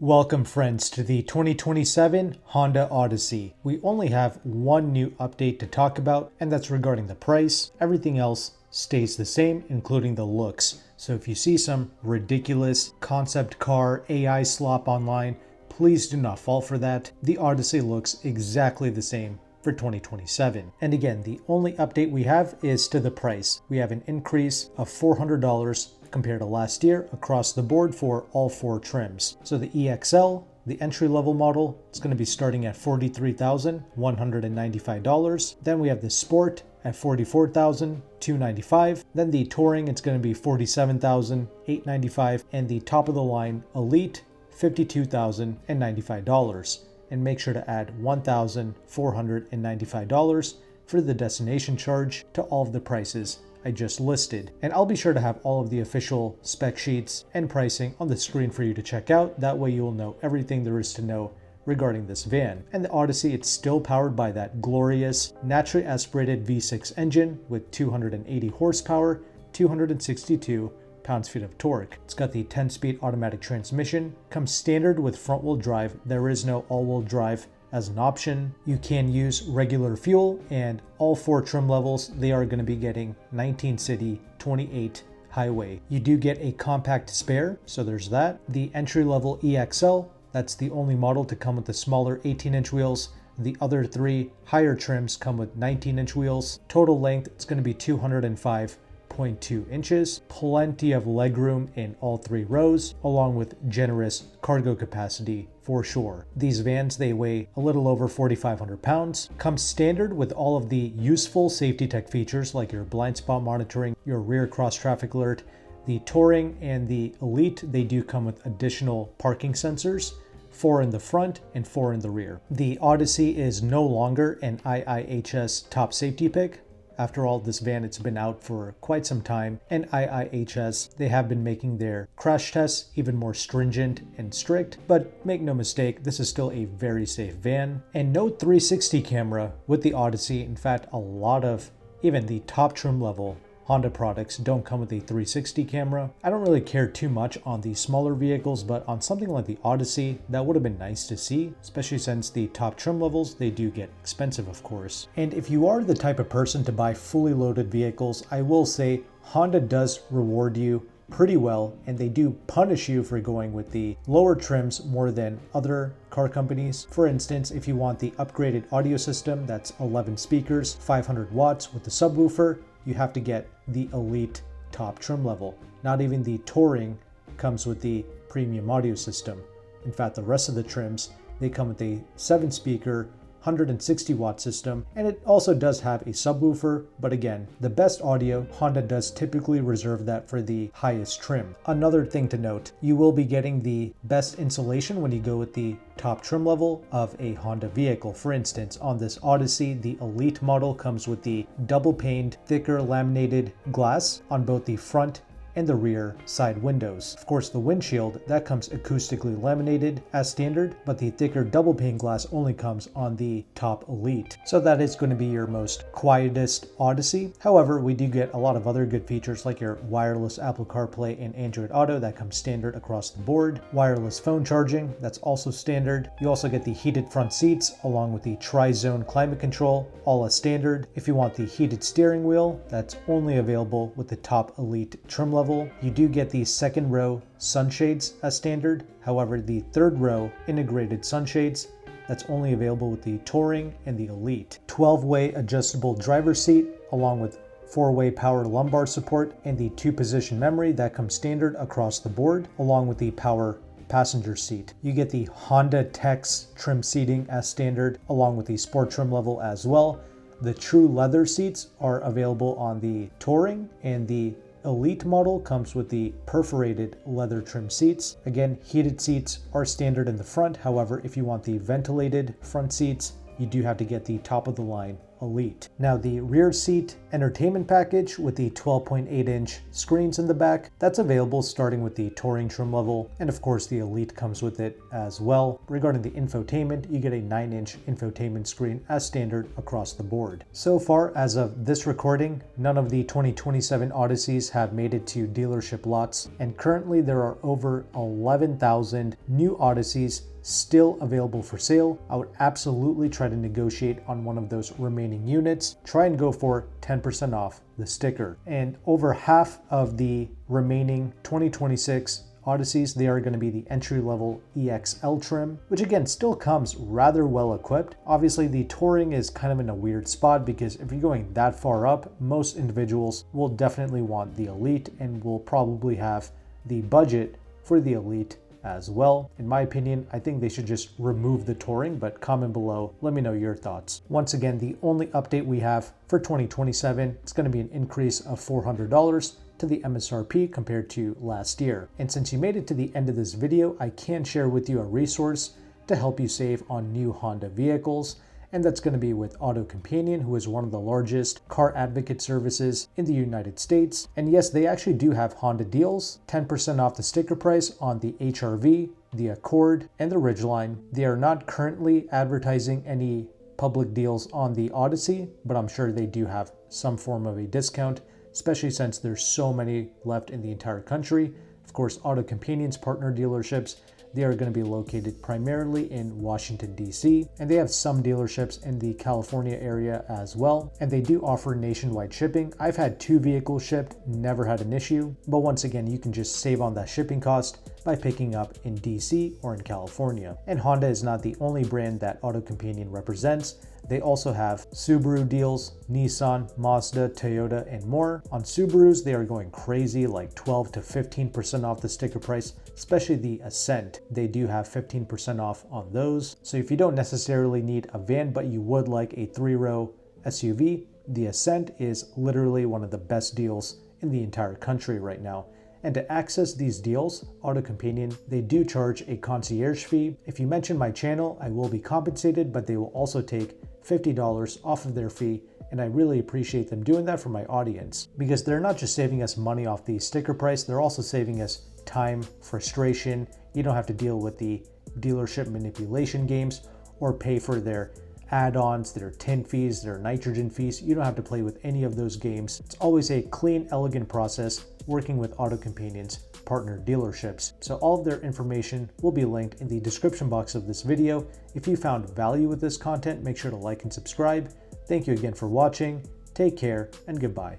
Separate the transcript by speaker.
Speaker 1: Welcome friends to the 2027 Honda Odyssey. We only have one new update to talk about, and that's regarding the price. Everything else stays the same, including the looks. So if you see some ridiculous concept car AI slop online, please do not fall for that. The Odyssey looks exactly the same for 2027. And again, the only update we have is to the price. We have an increase of $400 compared to last year across the board for all four trims. So the EXL, the entry-level model, it's going to be starting at $43,195. Then we have the Sport at $44,295. Then the Touring, it's going to be $47,895. And the top of the line Elite, $52,095. And make sure to add $1,495 for the destination charge to all of the prices I just listed. And I'll be sure to have all of the official spec sheets and pricing on the screen for you to check out. That way you'll know everything there is to know regarding this van. And the Odyssey, it's still powered by that glorious naturally aspirated V6 engine with 280 horsepower, 262 pounds-feet of torque. It's got the 10-speed automatic transmission, comes standard with front-wheel drive. There is no all-wheel drive as an option. You can use regular fuel, and all four trim levels, they are going to be getting 19 city, 28 highway. You do get a compact spare, so there's that. The entry-level EXL, that's the only model to come with the smaller 18-inch wheels. The other three higher trims come with 19-inch wheels. Total length, it's going to be 205.2 inches, plenty of legroom in all three rows, along with generous cargo capacity for sure. These vans, they weigh a little over 4,500 pounds, come standard with all of the useful safety tech features like your blind spot monitoring, your rear cross traffic alert. The Touring and the Elite, they do come with additional parking sensors, 4 in the front and 4 in the rear. The Odyssey is no longer an IIHS top safety pick. After all, this van, it's been out for quite some time, and IIHS, they have been making their crash tests even more stringent and strict, but make no mistake, this is still a very safe van. And no 360 camera with the Odyssey. In fact, a lot of even the top trim level Honda products don't come with a 360 camera. I don't really care too much on the smaller vehicles, but on something like the Odyssey, that would have been nice to see, especially since the top trim levels, they do get expensive, of course. And if you are the type of person to buy fully loaded vehicles, I will say Honda does reward you pretty well, and they do punish you for going with the lower trims more than other car companies. For instance, if you want the upgraded audio system, that's 11 speakers, 500 watts with the subwoofer, you have to get the Elite top trim level. Not even the Touring comes with the premium audio system. In fact, the rest of the trims, they come with a 7-speaker, 160 watt system, and it also does have a subwoofer, but again, the best audio, Honda does typically reserve that for the highest trim. Another thing to note, you will be getting the best insulation when you go with the top trim level of a Honda vehicle. For instance, on this Odyssey, the Elite model comes with the double paned, thicker laminated glass on both the front and the rear side windows. Of course, the windshield, that comes acoustically laminated as standard, but the thicker double pane glass only comes on the top Elite. So that is going to be your most quietest Odyssey. However, we do get a lot of other good features like your wireless Apple CarPlay and Android Auto that comes standard across the board. Wireless phone charging, that's also standard. You also get the heated front seats along with the tri-zone climate control, all as standard. If you want the heated steering wheel, that's only available with the top Elite trim level. You do get the second row sunshades as standard. However, the third row integrated sunshades, that's only available with the Touring and the Elite. 12-way adjustable driver's seat along with 4-way power lumbar support and the 2-position memory that comes standard across the board, along with the power passenger seat. You get the Honda Tex trim seating as standard along with the sport trim level as well. The true leather seats are available on the Touring, and the Elite model comes with the perforated leather trim seats. Again, heated seats are standard in the front. However, if you want the ventilated front seats, you do have to get the top of the line Elite. Now the rear seat entertainment package with the 12.8-inch screens in the back, that's available starting with the Touring trim level, and of course the Elite comes with it as well. Regarding the infotainment, you get a 9-inch infotainment screen as standard across the board. So far, as of this recording, none of the 2027 Odysseys have made it to dealership lots, and currently there are over 11,000 new Odysseys still available for sale. I would absolutely try to negotiate on one of those remaining units. Try and go for 10% off the sticker. And over half of the remaining 2026 Odysseys, they are going to be the entry-level EXL trim, which again still comes rather well equipped. Obviously the Touring is kind of in a weird spot because if you're going that far up, most individuals will definitely want the Elite and will probably have the budget for the Elite as well. In my opinion, I think they should just remove the Touring, but comment below, let me know your thoughts. Once again, the only update we have for 2027, it's going to be an increase of $400 to the MSRP compared to last year. And since you made it to the end of this video, I can share with you a resource to help you save on new Honda vehicles. And that's going to be with AutoCompanion, who is one of the largest car advocate services in the United States. And yes, they actually do have Honda deals, 10% off the sticker price on the HR-V, the Accord, and the Ridgeline. They are not currently advertising any public deals on the Odyssey, but I'm sure they do have some form of a discount, especially since there's so many left in the entire country. Of course, AutoCompanion's partner dealerships, they are going to be located primarily in Washington, D.C., and they have some dealerships in the California area as well, and they do offer nationwide shipping. I've had 2 vehicles shipped, never had an issue, but once again, you can just save on that shipping cost by picking up in DC or in California. And Honda is not the only brand that AutoCompanion represents. They also have Subaru deals, Nissan, Mazda, Toyota, and more. On Subarus, they are going crazy, like 12 to 15% off the sticker price, especially the Ascent. They do have 15% off on those. So if you don't necessarily need a van, but you would like a 3-row SUV, the Ascent is literally one of the best deals in the entire country right now. And to access these deals, AutoCompanion, they do charge a concierge fee. If you mention my channel, I will be compensated, but they will also take $50 off of their fee. And I really appreciate them doing that for my audience, because they're not just saving us money off the sticker price, they're also saving us time, frustration. You don't have to deal with the dealership manipulation games or pay for their add-ons, their tint fees, their nitrogen fees. You don't have to play with any of those games. It's always a clean, elegant process working with AutoCompanion's partner dealerships. So all of their information will be linked in the description box of this video. If you found value with this content, make sure to like and subscribe. Thank you again for watching. Take care and goodbye.